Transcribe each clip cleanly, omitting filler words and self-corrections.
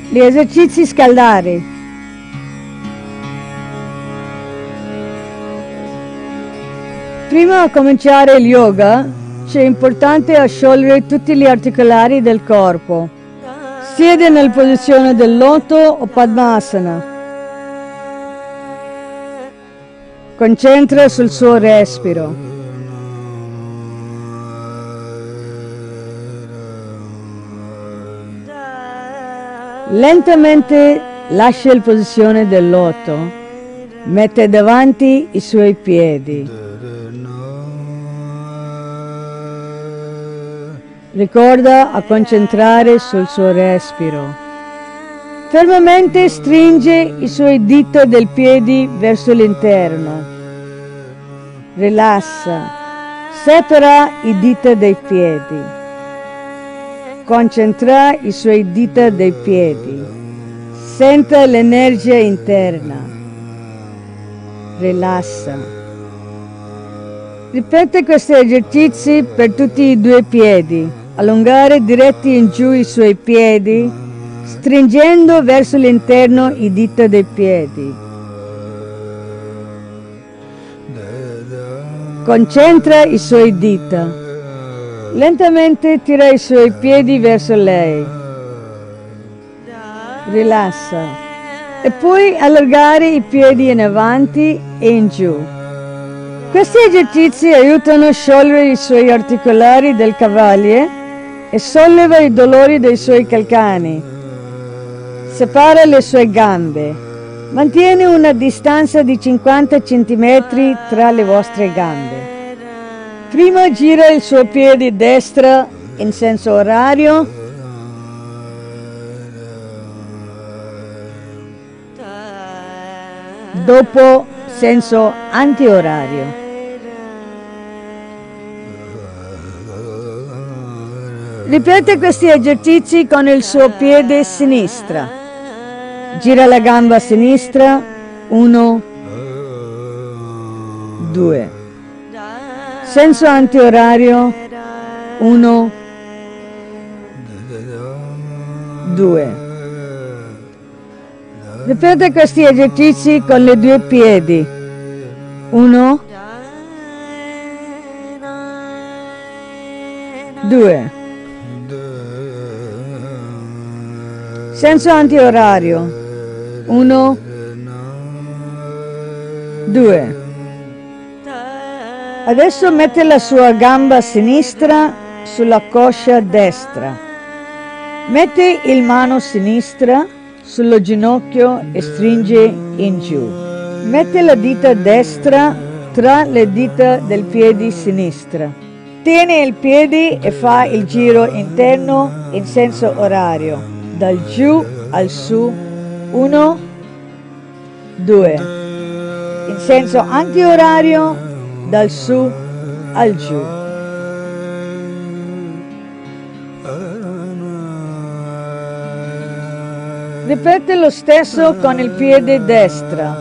Gli esercizi scaldari. Prima di cominciare il yoga, è importante sciogliere tutti gli articolari del corpo. Siede nella posizione del loto o Padmasana. Concentra sul suo respiro. Lentamente lascia la posizione del loto. Mette davanti i suoi piedi. Ricorda a concentrare sul suo respiro. Fermamente stringe i suoi dita del piede verso l'interno. Rilassa. Separa i dita dei piedi. Concentra i suoi dita dei piedi. Senta l'energia interna. Rilassa. Ripete questi esercizi per tutti i due piedi. Allungare diretti in giù i suoi piedi, stringendo verso l'interno i dita dei piedi. Concentra i suoi dita. Lentamente tira i suoi piedi verso lei. Rilassa. E poi allargare i piedi in avanti e in giù. Questi esercizi aiutano a sciogliere i suoi articolari del cavaliere e solleva i dolori dei suoi calcani. Separa le sue gambe. Mantiene una distanza di 50 cm tra le vostre gambe. Prima gira il suo piede destro in senso orario. Dopo senso antiorario. Ripete questi esercizi con il suo piede sinistra. Gira la gamba sinistra. 1, 2. Senso antiorario. 1, 2. Ripete questi esercizi con le due piedi. 1, 2. Senso antiorario. 1, 2. Adesso mette la sua gamba sinistra sulla coscia destra. Mette il mano sinistra sullo ginocchio e stringe in giù. Mette la dita destra tra le dita del piede sinistra. Tiene il piede e fa il giro interno in senso orario. Dal giù al su. 1, 2. In senso antiorario, dal su al giù. Ripete lo stesso con il piede destro.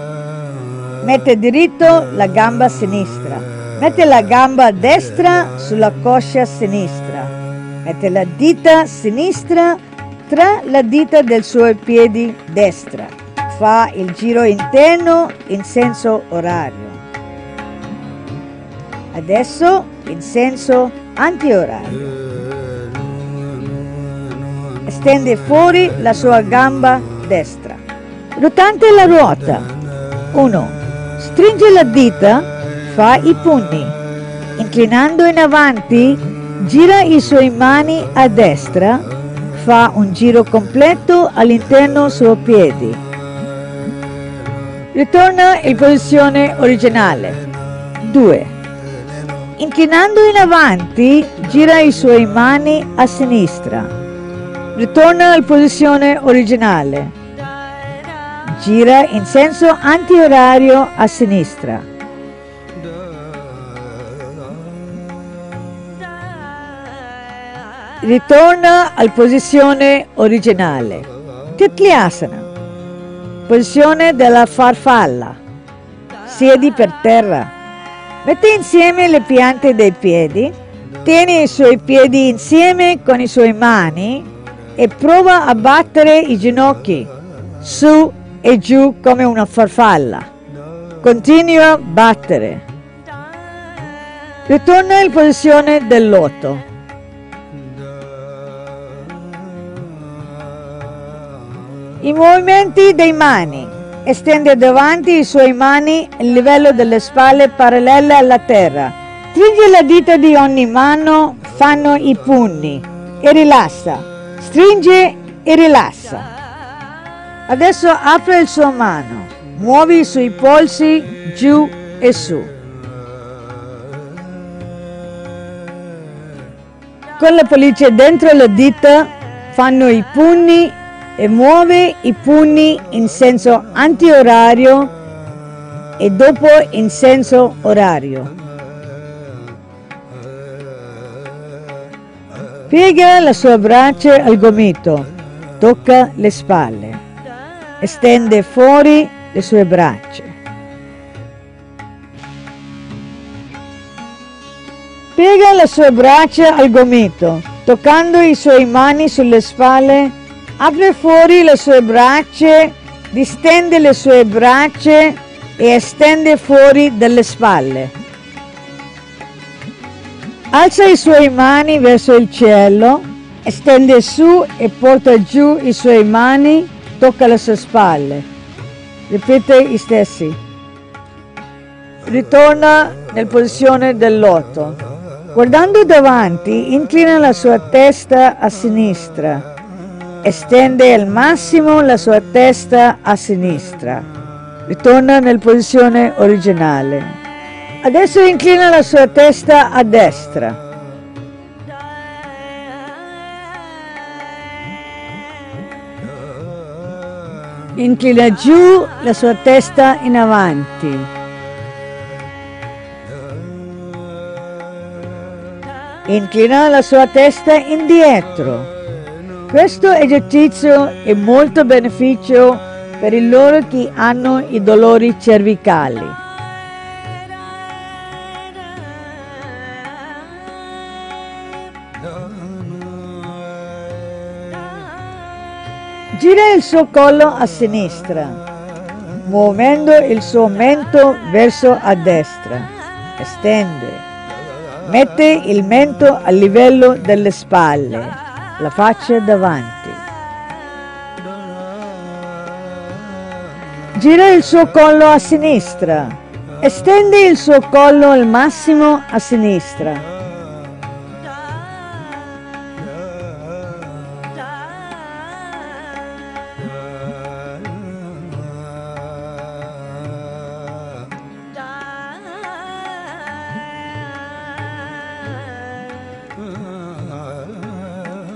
Mette diritto la gamba sinistra. Mette la gamba destra sulla coscia sinistra. Mette la dita sinistra tra la dita del suo piede destra. Fa il giro interno in senso orario. Adesso in senso antiorario. Estende fuori la sua gamba destra. Rotante la ruota. 1. Stringe la dita, fa i pugni. Inclinando in avanti, gira i suoi mani a destra. Fa un giro completo all'interno suoi piedi. Ritorna in posizione originale. 2. Inclinando in avanti, gira i suoi mani a sinistra. Ritorna in posizione originale. Gira in senso antiorario a sinistra. Ritorna alla posizione originale. Titlyasana. Posizione della farfalla. Siedi per terra. Mette insieme le piante dei piedi. Tiene i suoi piedi insieme con le sue mani. e prova a battere i ginocchi su e giù come una farfalla. Continua a battere. Ritorna in posizione del loto. I movimenti dei mani. Estende davanti i suoi mani a livello delle spalle parallele alla terra. Stringe le dita di ogni mano, fanno i pugni e rilassa. Stringe e rilassa. Adesso apre il suo mano. Muovi i suoi polsi giù e su. Con la pollice dentro le dita fanno i pugni e muove i pugni in senso antiorario e dopo in senso orario. Piega le sue braccia al gomito, tocca le spalle, estende fuori le sue braccia. Piega le sue braccia al gomito, toccando i suoi mani sulle spalle, apre fuori le sue braccia, distende le sue braccia e estende fuori dalle spalle. Alza i suoi mani verso il cielo, estende su e porta giù i suoi mani, tocca le sue spalle. Ripete gli stessi. Ritorna nella posizione del loto. Guardando davanti, inclina la sua testa a sinistra. Estende al massimo la sua testa a sinistra. Ritorna nella posizione originale. Adesso inclina la sua testa a destra. Inclina giù la sua testa in avanti. Inclina la sua testa indietro. Questo esercizio è molto beneficio per loro che hanno i dolori cervicali. Gira il suo collo a sinistra, muovendo il suo mento verso a destra. Estende. Mette il mento a livello delle spalle, la faccia davanti. Gira il suo collo a sinistra. Estende il suo collo al massimo a sinistra.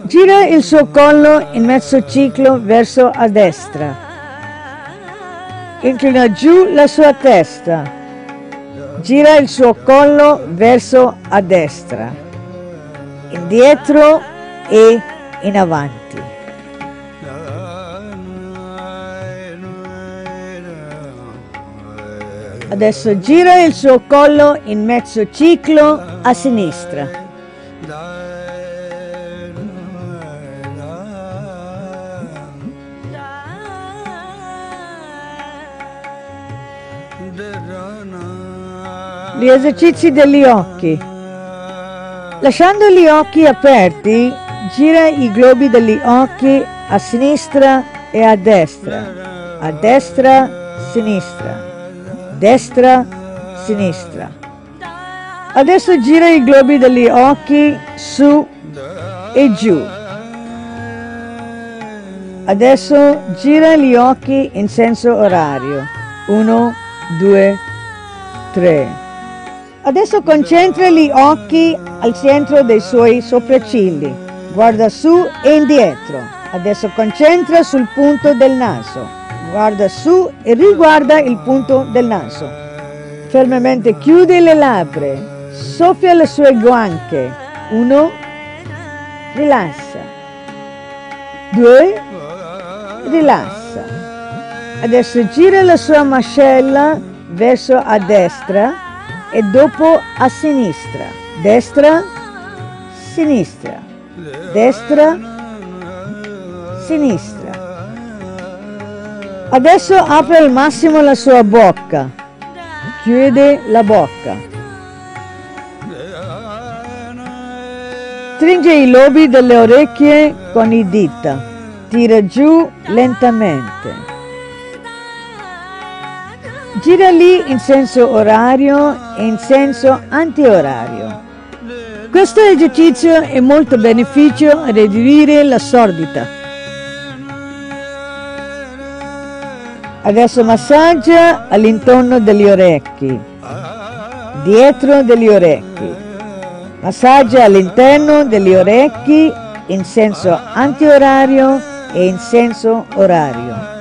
Gira il suo collo in mezzo ciclo verso a destra. Inclina giù la sua testa. Gira il suo collo verso a destra. Indietro e in avanti. Adesso gira il suo collo in mezzo ciclo a sinistra. Gli esercizi degli occhi. Lasciando gli occhi aperti, gira i globi degli occhi a sinistra e a destra, sinistra, destra, sinistra. Adesso gira i globi degli occhi su e giù. Adesso gira gli occhi in senso orario. 1, 2, 3. Adesso concentra gli occhi al centro dei suoi sopraccigli. Guarda su e indietro. Adesso concentra sul punto del naso. Guarda su e riguarda il punto del naso. Fermamente chiude le labbra. Soffia le sue guance. 1. Rilassa. 2. Rilassa. Adesso gira la sua mascella verso a destra e dopo a sinistra. Destra, sinistra, destra, sinistra. Adesso apre al massimo la sua bocca, chiude la bocca. Stringe i lobi delle orecchie con i dita, tira giù lentamente. Gira lì in senso orario e in senso antiorario. Questo esercizio è molto beneficio a ridurre la sordità. Adesso massaggia all'intorno degli orecchi, dietro degli orecchi. Massaggia all'interno degli orecchi in senso antiorario e in senso orario.